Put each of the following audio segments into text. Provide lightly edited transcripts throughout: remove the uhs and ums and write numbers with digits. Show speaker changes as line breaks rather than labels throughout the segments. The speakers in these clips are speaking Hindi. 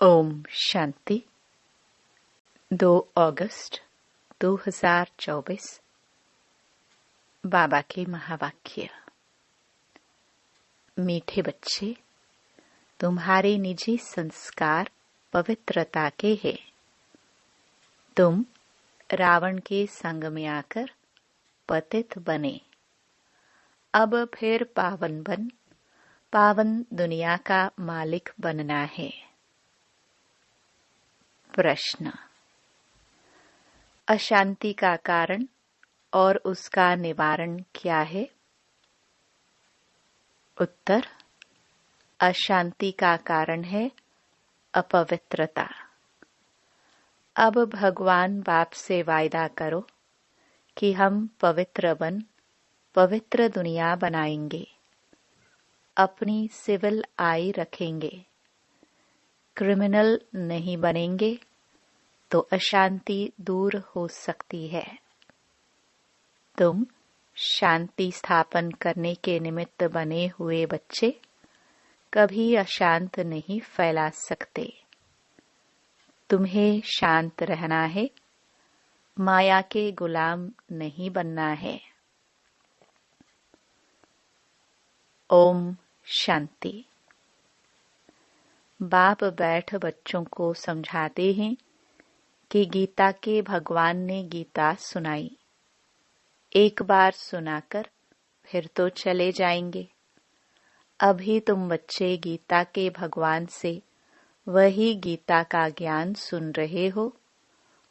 ओम शांति। 2 अगस्त 2024 बाबा के महावाक्य। मीठे बच्चे, तुम्हारे निजी संस्कार पवित्रता के हैं। तुम रावण के संग में आकर पतित बने। अब फिर पावन दुनिया का मालिक बनना है। प्रश्न: अशांति का कारण और उसका निवारण क्या है? उत्तर: अशांति का कारण है अपवित्रता। अब भगवान बाप से वायदा करो कि हम पवित्र दुनिया बनाएंगे, अपनी सिविल आई रखेंगे, क्रिमिनल नहीं बनेंगे तो अशांति दूर हो सकती है। तुम शांति स्थापन करने के निमित्त बने हुए बच्चे कभी अशांत नहीं फैला सकते। तुम्हें शांत रहना है, माया के गुलाम नहीं बनना है। ओम शांति। बाप बैठ बच्चों को समझाते हैं कि गीता के भगवान ने गीता सुनाई। एक बार सुनाकर फिर तो चले जाएंगे। अभी तुम बच्चे गीता के भगवान से वही गीता का ज्ञान सुन रहे हो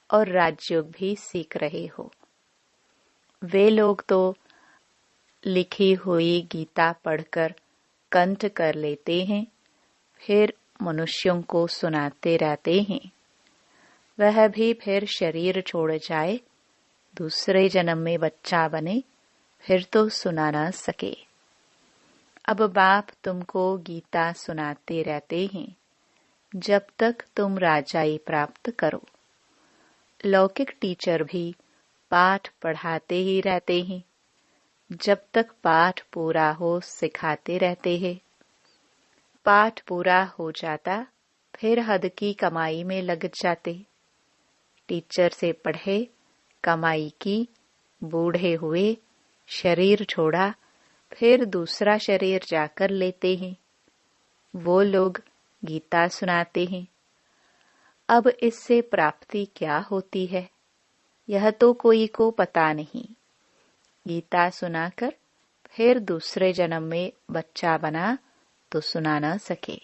और राजयोग भी सीख रहे हो। वे लोग तो लिखी हुई गीता पढ़कर कंठ कर लेते हैं, फिर मनुष्यों को सुनाते रहते हैं। वह भी फिर शरीर छोड़ जाए, दूसरे जन्म में बच्चा बने, फिर तो सुना न सके। अब बाप तुमको गीता सुनाते रहते हैं जब तक तुम राजाई प्राप्त करो। लौकिक टीचर भी पाठ पढ़ाते ही रहते हैं, जब तक पाठ पूरा हो सिखाते रहते हैं। पाठ पूरा हो जाता फिर हद की कमाई में लग जाते। टीचर से पढ़े, कमाई की, बूढ़े हुए, शरीर छोड़ा, फिर दूसरा शरीर जाकर लेते हैं। वो लोग गीता सुनाते हैं। अब इससे प्राप्ति क्या होती है, यह तो कोई को पता नहीं। गीता सुनाकर फिर दूसरे जन्म में बच्चा बना तो सुना न सके।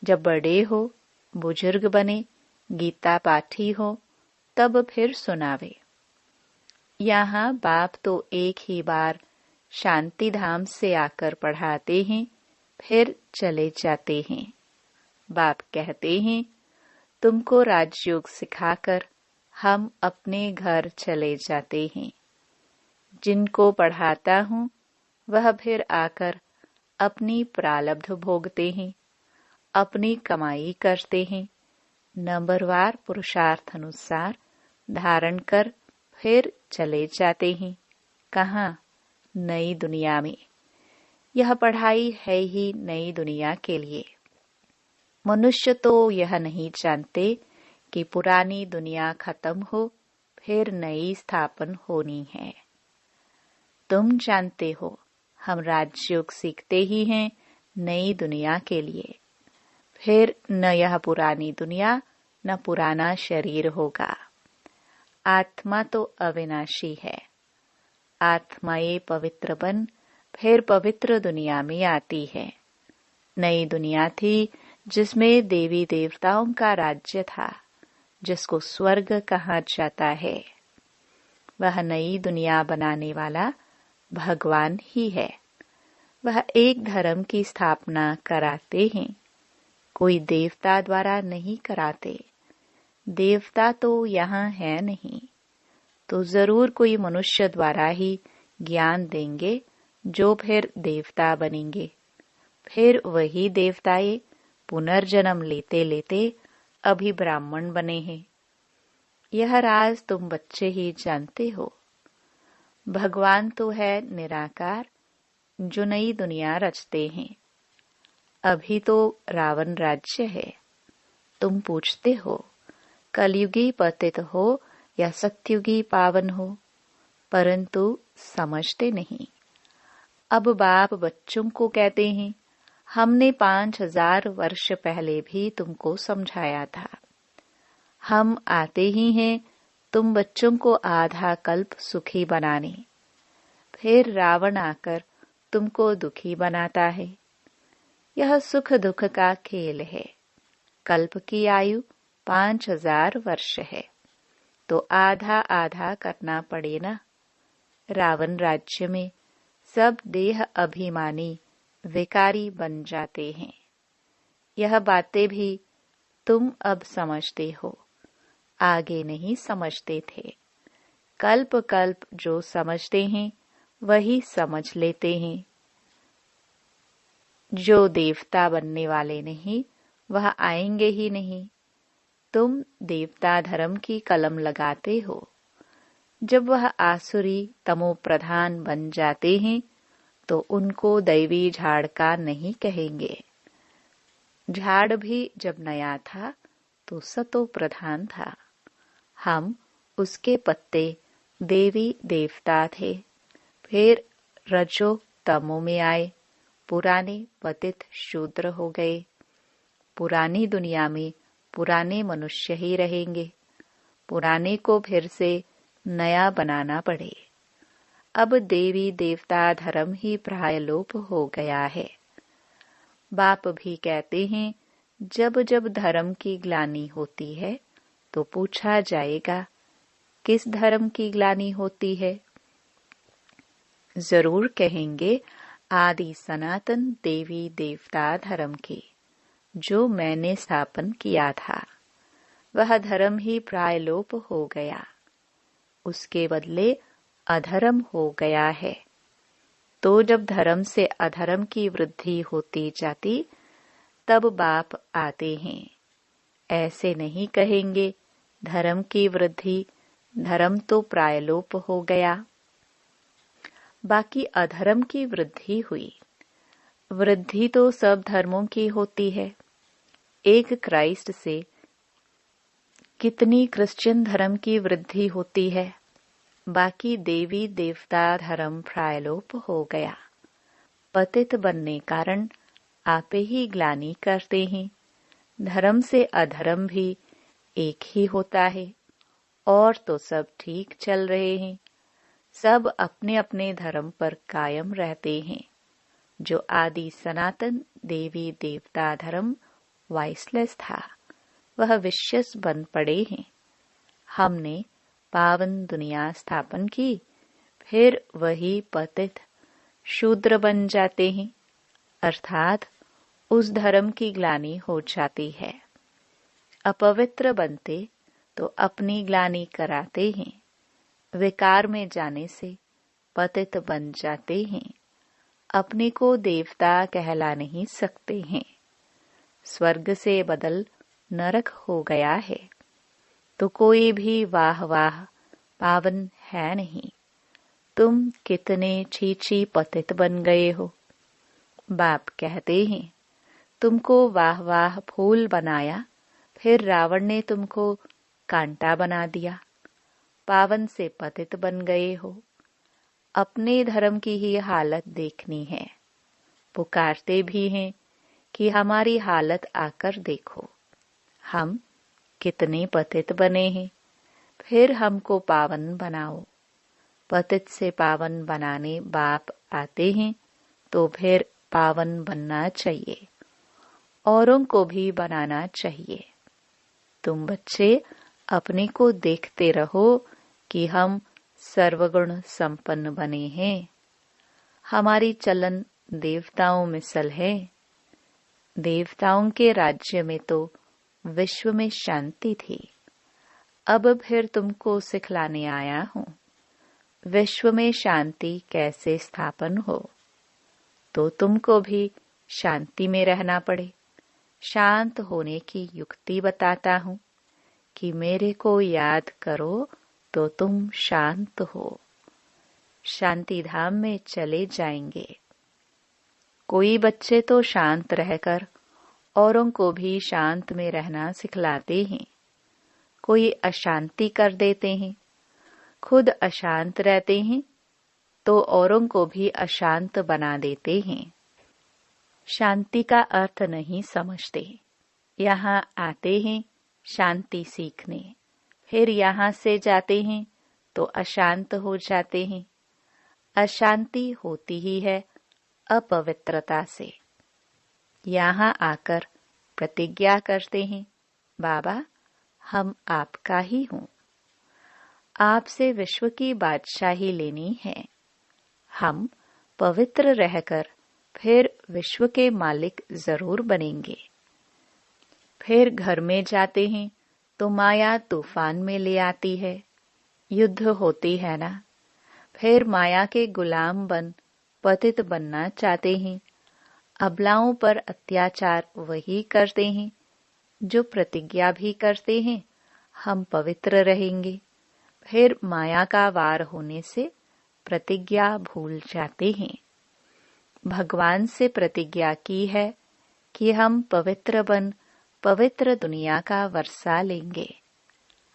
जब बड़े हो, बुजुर्ग बने, गीता पाठी हो, तब फिर सुनावे। यहाँ बाप तो एक ही बार शांति धाम से आकर पढ़ाते हैं, फिर चले जाते हैं। बाप कहते हैं, तुमको राजयोग सिखाकर हम अपने घर चले जाते हैं। जिनको पढ़ाता हूँ वह फिर आकर अपनी प्रारब्ध भोगते हैं, अपनी कमाई करते हैं, नंबरवार पुरुषार्थ अनुसार धारण कर फिर चले जाते हैं। कहाँ? नई दुनिया में। यह पढ़ाई है ही नई दुनिया के लिए। मनुष्य तो यह नहीं जानते कि पुरानी दुनिया खत्म हो फिर नई स्थापन होनी है। तुम जानते हो हम राजयोग सीखते ही हैं नई दुनिया के लिए। फिर न यह पुरानी दुनिया न पुराना शरीर होगा। आत्मा तो अविनाशी है। आत्माएं पवित्र बन फिर पवित्र दुनिया में आती है। नई दुनिया थी जिसमें देवी देवताओं का राज्य था, जिसको स्वर्ग कहा जाता है। वह नई दुनिया बनाने वाला भगवान ही है। वह एक धर्म की स्थापना कराते हैं, कोई देवता द्वारा नहीं कराते। देवता तो यहाँ है नहीं, तो जरूर कोई मनुष्य द्वारा ही ज्ञान देंगे, जो फिर देवता बनेंगे। फिर वही देवताएं पुनर्जन्म लेते लेते अभी ब्राह्मण बने हैं। यह राज तुम बच्चे ही जानते हो। भगवान तो है निराकार, जो नई दुनिया रचते हैं। अभी तो रावण राज्य है। तुम पूछते हो कलयुगी पतित हो या सत्युगी पावन हो, परंतु समझते नहीं। अब बाप बच्चों को कहते हैं, हमने 5000 वर्ष पहले भी तुमको समझाया था। हम आते ही हैं तुम बच्चों को आधा कल्प सुखी बनाने, फिर रावण आकर तुमको दुखी बनाता है। यह सुख दुख का खेल है। कल्प की आयु 5000 वर्ष है, तो आधा आधा करना पड़े ना। रावण राज्य में सब देह अभिमानी विकारी बन जाते हैं। यह बातें भी तुम अब समझते हो, आगे नहीं समझते थे। कल्प कल्प जो समझते हैं वही समझ लेते हैं। जो देवता बनने वाले नहीं वह आएंगे ही नहीं। तुम देवता धर्म की कलम लगाते हो। जब वह आसुरी तमो प्रधान बन जाते हैं तो उनको दैवी झाड़ का नहीं कहेंगे। झाड़ भी जब नया था तो सतो प्रधान था। हम उसके पत्ते देवी देवता थे, फिर रजो तमो में आए, पुराने पतित शूद्र हो गए। पुरानी दुनिया में पुराने मनुष्य ही रहेंगे। पुराने को फिर से नया बनाना पड़े। अब देवी देवता धर्म ही प्राय लोप हो गया है। बाप भी कहते हैं, जब जब धर्म की ग्लानि होती है तो पूछा जाएगा किस धर्म की ग्लानि होती है। जरूर कहेंगे आदि सनातन देवी देवता धर्म की, जो मैंने स्थापन किया था। वह धर्म ही प्राय लोप हो गया, उसके बदले अधर्म हो गया है। तो जब धर्म से अधर्म की वृद्धि होती जाती तब बाप आते हैं। ऐसे नहीं कहेंगे धर्म की वृद्धि, धर्म तो प्राय लोप हो गया, बाकी अधर्म की वृद्धि हुई। वृद्धि तो सब धर्मों की होती है। एक क्राइस्ट से कितनी क्रिश्चियन धर्म की वृद्धि होती है। बाकी देवी देवता धर्म प्रायलोप हो गया। पतित बनने कारण आपे ही ग्लानि करते हैं। धर्म से अधर्म भी एक ही होता है, और तो सब ठीक चल रहे हैं। सब अपने अपने धर्म पर कायम रहते हैं। जो आदि सनातन देवी देवता धर्म वाइसलेस था, वह विश्वस बन पड़े हैं। हमने पावन दुनिया स्थापन की, फिर वही पतित शूद्र बन जाते हैं, अर्थात उस धर्म की ग्लानि हो जाती है। अपवित्र बनते तो अपनी ग्लानि कराते हैं। विकार में जाने से पतित बन जाते हैं। अपने को देवता कहला नहीं सकते हैं। स्वर्ग से बदल नरक हो गया है, तो कोई भी वाह वाह पावन है नहीं। तुम कितने छीछी पतित बन गए हो। बाप कहते हैं, तुमको वाह वाह फूल बनाया, फिर रावण ने तुमको कांटा बना दिया। पावन से पतित बन गए हो। अपने धर्म की ही हालत देखनी है। पुकारते भी हैं कि हमारी हालत आकर देखो, हम कितने पतित बने हैं, फिर हमको पावन बनाओ। पतित से पावन बनाने बाप आते हैं, तो फिर पावन बनना चाहिए, औरों को भी बनाना चाहिए। तुम बच्चे अपने को देखते रहो कि हम सर्वगुण संपन्न बने हैं। हमारी चलन देवताओं मिसल है। देवताओं के राज्य में तो विश्व में शांति थी। अब फिर तुमको सिखलाने आया हूँ, विश्व में शांति कैसे स्थापन हो। तो तुमको भी शांति में रहना पड़े। शांत होने की युक्ति बताता हूँ कि मेरे को याद करो तो तुम शांत हो। शांति धाम में चले जाएंगे। कोई बच्चे तो शांत रहकर औरों को भी शांत में रहना सिखलाते हैं। कोई अशांति कर देते हैं, खुद अशांत रहते हैं तो औरों को भी अशांत बना देते हैं। शांति का अर्थ नहीं समझते। यहाँ आते हैं शांति सीखने, फिर यहाँ से जाते हैं तो अशांत हो जाते हैं। अशांति होती ही है अपवित्रता से। यहाँ आकर प्रतिज्ञा करते हैं, बाबा हम आपका ही हूँ, आपसे विश्व की बादशाही लेनी है। हम पवित्र रहकर फिर विश्व के मालिक जरूर बनेंगे। फिर घर में जाते हैं तो माया तूफान में ले आती है, युद्ध होती है ना। फिर माया के गुलाम बन पतित बनना चाहते हैं। अबलाओं पर अत्याचार वही करते हैं जो प्रतिज्ञा भी करते हैं हम पवित्र रहेंगे। फिर माया का वार होने से प्रतिज्ञा भूल जाते हैं। भगवान से प्रतिज्ञा की है कि हम पवित्र बन पवित्र दुनिया का वर्षा लेंगे।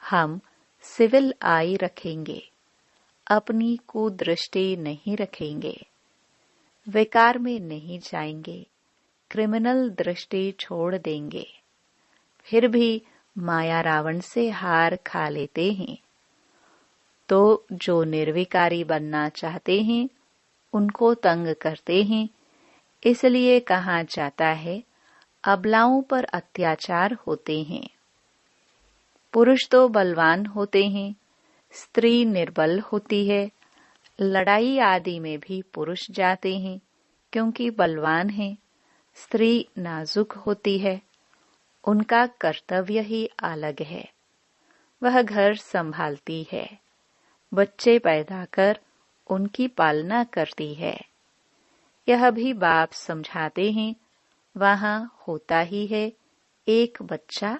हम सिविल आई रखेंगे, अपनी कुदृष्टि नहीं रखेंगे, विकार में नहीं जाएंगे, क्रिमिनल दृष्टि छोड़ देंगे। फिर भी माया रावण से हार खा लेते हैं। तो जो निर्विकारी बनना चाहते हैं उनको तंग करते हैं। इसलिए कहा जाता है अबलाओं पर अत्याचार होते हैं। पुरुष तो बलवान होते हैं, स्त्री निर्बल होती है। लड़ाई आदि में भी पुरुष जाते हैं क्योंकि बलवान हैं। स्त्री नाजुक होती है, उनका कर्तव्य ही अलग है। वह घर संभालती है, बच्चे पैदा कर उनकी पालना करती है। यह भी बाप समझाते हैं, वहाँ होता ही है एक बच्चा,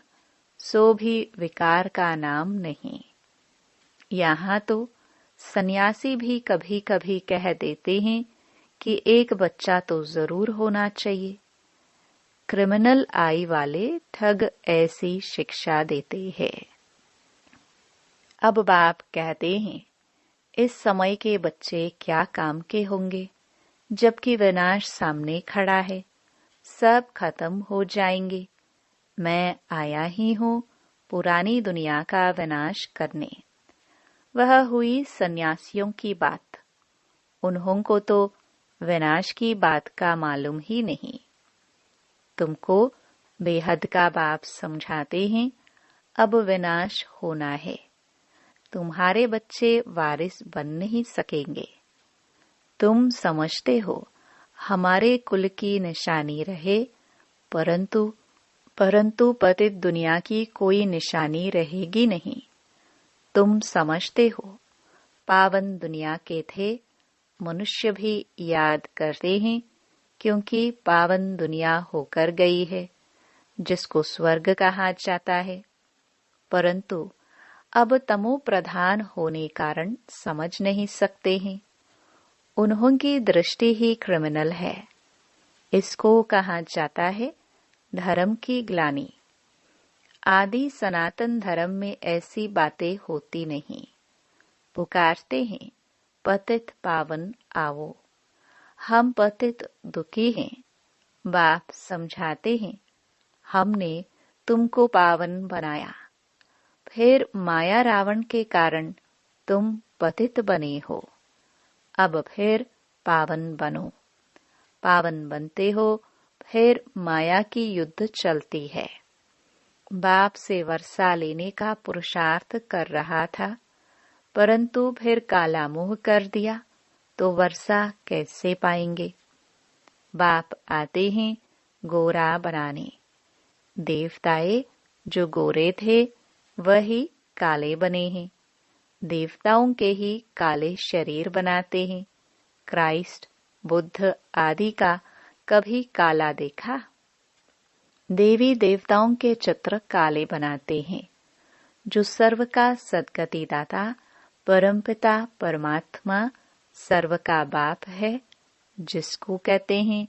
सो भी विकार का नाम नहीं। यहाँ तो सन्यासी भी कभी कभी कह देते हैं कि एक बच्चा तो जरूर होना चाहिए। क्रिमिनल आई वाले ठग ऐसी शिक्षा देते हैं। अब बाप कहते हैं इस समय के बच्चे क्या काम के होंगे, जबकि विनाश सामने खड़ा है, सब खत्म हो जाएंगे। मैं आया ही हूँ पुरानी दुनिया का विनाश करने। वह हुई सन्यासियों की बात, उन्हों को तो विनाश की बात का मालूम ही नहीं। तुमको बेहद का बाप समझाते हैं अब विनाश होना है। तुम्हारे बच्चे वारिस बन नहीं सकेंगे। तुम समझते हो हमारे कुल की निशानी रहे, परंतु पतित दुनिया की कोई निशानी रहेगी नहीं। तुम समझते हो पावन दुनिया के थे, मनुष्य भी याद करते हैं क्योंकि पावन दुनिया होकर गई है, जिसको स्वर्ग कहा जाता है। परंतु अब तमो प्रधान होने कारण समझ नहीं सकते हैं। उन्हों की दृष्टि ही क्रिमिनल है। इसको कहा जाता है धर्म की ग्लानि। आदि सनातन धर्म में ऐसी बातें होती नहीं। पुकारते हैं पतित पावन आओ। हम पतित दुखी हैं। बाप समझाते हैं हमने तुमको पावन बनाया, फिर माया रावण के कारण तुम पतित बने हो। अब फिर पावन बनो। पावन बनते हो, फिर माया की युद्ध चलती है। बाप से वर्षा लेने का पुरुषार्थ कर रहा था, परंतु फिर काला मुंह कर दिया तो वर्षा कैसे पाएंगे। बाप आते हैं गोरा बनाने। देवताए जो गोरे थे वही काले बने हैं। देवताओं के ही काले शरीर बनाते हैं। क्राइस्ट, बुद्ध आदि का कभी काला देखा? देवी देवताओं के चित्र काले बनाते हैं। जो सर्व का सद्गति दाता परमपिता परमात्मा सर्व का बाप है, जिसको कहते हैं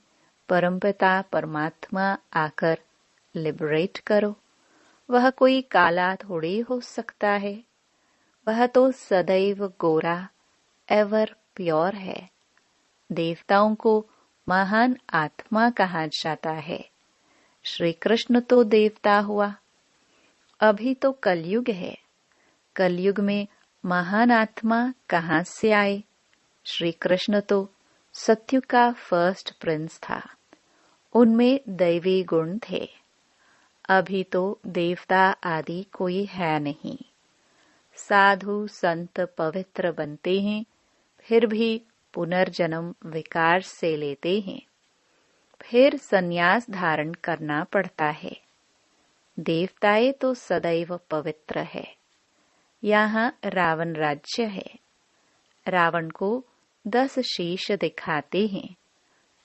परमपिता परमात्मा आकर लिबरेट करो। वह कोई काला थोड़ी हो सकता है, वह तो सदैव गोरा, एवर प्योर है। देवताओं को महान आत्मा कहा जाता है। श्री कृष्ण तो देवता हुआ। अभी तो कलयुग है, कलयुग में महान आत्मा कहाँ से आए? श्री कृष्ण तो सत्युग का फर्स्ट प्रिंस था, उनमें दैवी गुण थे। अभी तो देवता आदि कोई है नहीं। साधु संत पवित्र बनते हैं, फिर भी पुनर्जन्म विकार से लेते हैं, फिर संन्यास धारण करना पड़ता है। देवताएं तो सदैव पवित्र है। यहाँ रावण राज्य है। रावण को 10 शीश दिखाते हैं,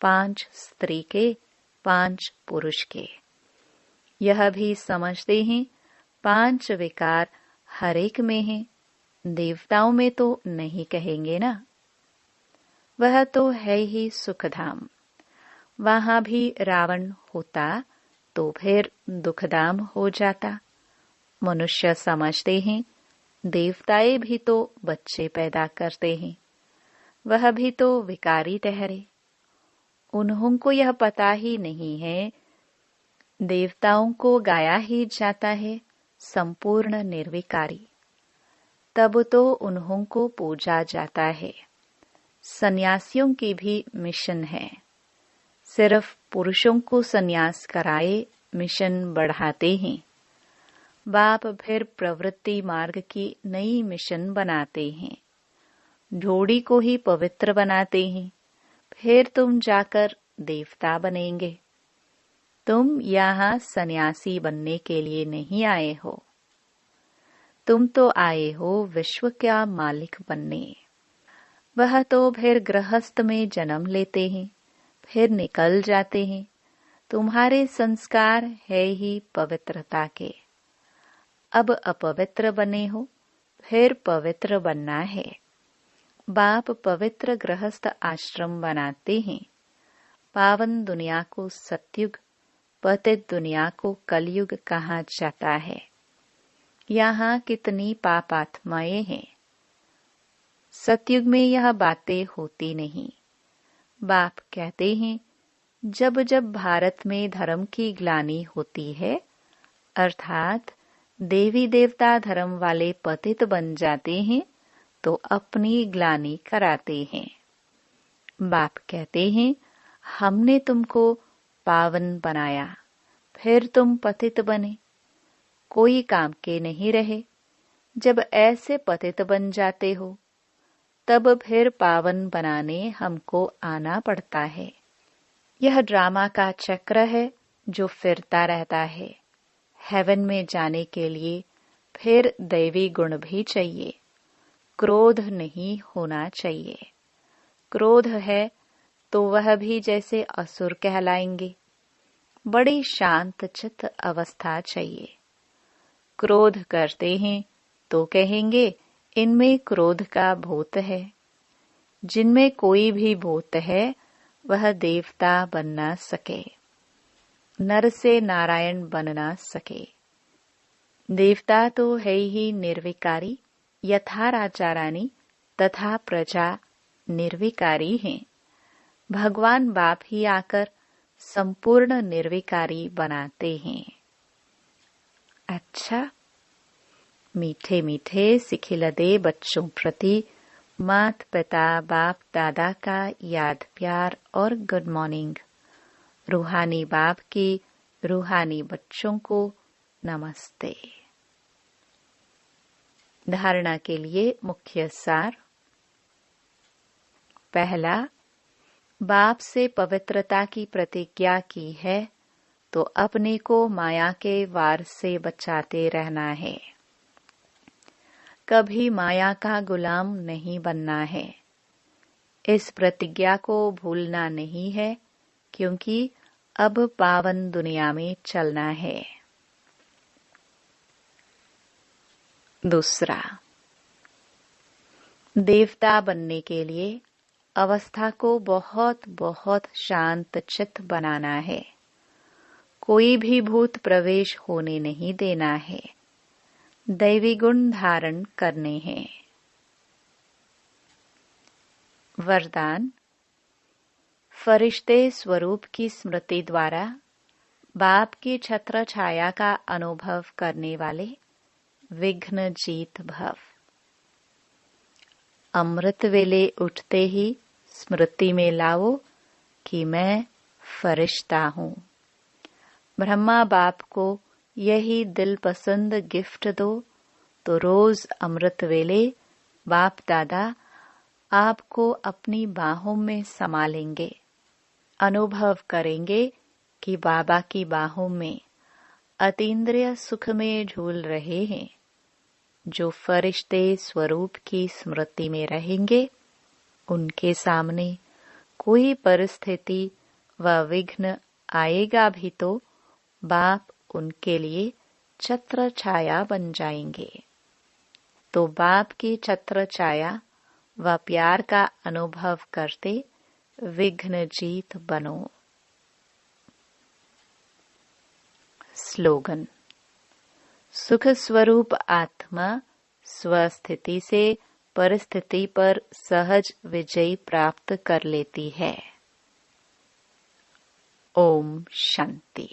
5 स्त्री के, 5 पुरुष के। यह भी समझते हैं 5 विकार हर एक में है, देवताओं में तो नहीं कहेंगे ना। वह तो है ही सुखधाम। वहां भी रावण होता तो फिर दुखधाम हो जाता। मनुष्य समझते हैं देवताएं भी तो बच्चे पैदा करते हैं, वह भी तो विकारी ठहरे। उन्हों को यह पता ही नहीं है देवताओं को गाया ही जाता है संपूर्ण निर्विकारी, तब तो उन्हों को पूजा जाता है। सन्यासियों की भी मिशन है। सिर्फ पुरुषों को सन्यास कराए मिशन बढ़ाते हैं। बाप फिर प्रवृत्ति मार्ग की नई मिशन बनाते हैं, ढोड़ी को ही पवित्र बनाते हैं, फिर तुम जाकर देवता बनेंगे। तुम यहाँ सन्यासी बनने के लिए नहीं आए हो, तुम तो आए हो विश्व का मालिक बनने। वह तो फिर गृहस्थ में जन्म लेते हैं, फिर निकल जाते हैं। तुम्हारे संस्कार है ही पवित्रता के। अब अपवित्र बने हो, फिर पवित्र बनना है। बाप पवित्र गृहस्थ आश्रम बनाते हैं। पावन दुनिया को सतयुग, पतित दुनिया को कलयुग कहा जाता है। यहाँ कितनी पापात्माएं हैं। सतयुग में यह बातें होती नहीं। बाप कहते हैं जब जब भारत में धर्म की ग्लानि होती है, अर्थात देवी देवता धर्म वाले पतित बन जाते हैं, तो अपनी ग्लानि कराते हैं। बाप कहते हैं हमने तुमको पावन बनाया, फिर तुम पतित बने, कोई काम के नहीं रहे। जब ऐसे पतित बन जाते हो, तब फिर पावन बनाने हमको आना पड़ता है। यह ड्रामा का चक्र है जो फिरता रहता है। हेवन में जाने के लिए फिर दैवी गुण भी चाहिए। क्रोध नहीं होना चाहिए। क्रोध है तो वह भी जैसे असुर कहलाएंगे। बड़ी शांत चित्त अवस्था चाहिए। क्रोध करते हैं तो कहेंगे इनमें क्रोध का भूत है। जिनमें कोई भी भूत है वह देवता बन ना सके, नर से नारायण बन ना सके। देवता तो है ही निर्विकारी, यथा राजा रानी तथा प्रजा निर्विकारी हैं। भगवान बाप ही आकर संपूर्ण निर्विकारी बनाते हैं। अच्छा, मीठे मीठे सिखिलदे बच्चों प्रति मात पिता बाप दादा का याद प्यार और गुड मॉर्निंग। रूहानी बाप की रूहानी बच्चों को नमस्ते। धारणा के लिए मुख्य सार। पहला, बाप से पवित्रता की प्रतिज्ञा की है तो अपने को माया के वार से बचाते रहना है। कभी माया का गुलाम नहीं बनना है। इस प्रतिज्ञा को भूलना नहीं है, क्योंकि अब पावन दुनिया में चलना है। दूसरा, देवता बनने के लिए अवस्था को बहुत बहुत शांत चित्त बनाना है। कोई भी भूत प्रवेश होने नहीं देना है। दैवी गुण धारण करने हैं। वरदान। फरिश्ते स्वरूप की स्मृति द्वारा बाप की छत्र छाया का अनुभव करने वाले विघ्न जीत भव। अमृत वेले उठते ही स्मृति में लाओ कि मैं फरिश्ता हूँ। ब्रह्मा बाप को यही दिल पसंद गिफ्ट दो तो रोज अमृत वेले बाप दादा आपको अपनी बाहों में समा लेंगे। अनुभव करेंगे कि बाबा की बाहों में अतीन्द्रिय सुख में झूल रहे हैं। जो फरिश्ते स्वरूप की स्मृति में रहेंगे उनके सामने कोई परिस्थिति व विघ्न आएगा भी तो बाप उनके लिए छत्र छाया बन जाएंगे। तो बाप की छत्र छाया व प्यार का अनुभव करते विघ्न जीत बनो। स्लोगन। सुख स्वरूप आत्मा स्वस्थिति से परिस्थिति पर सहज विजय प्राप्त कर लेती है। ओम शांति।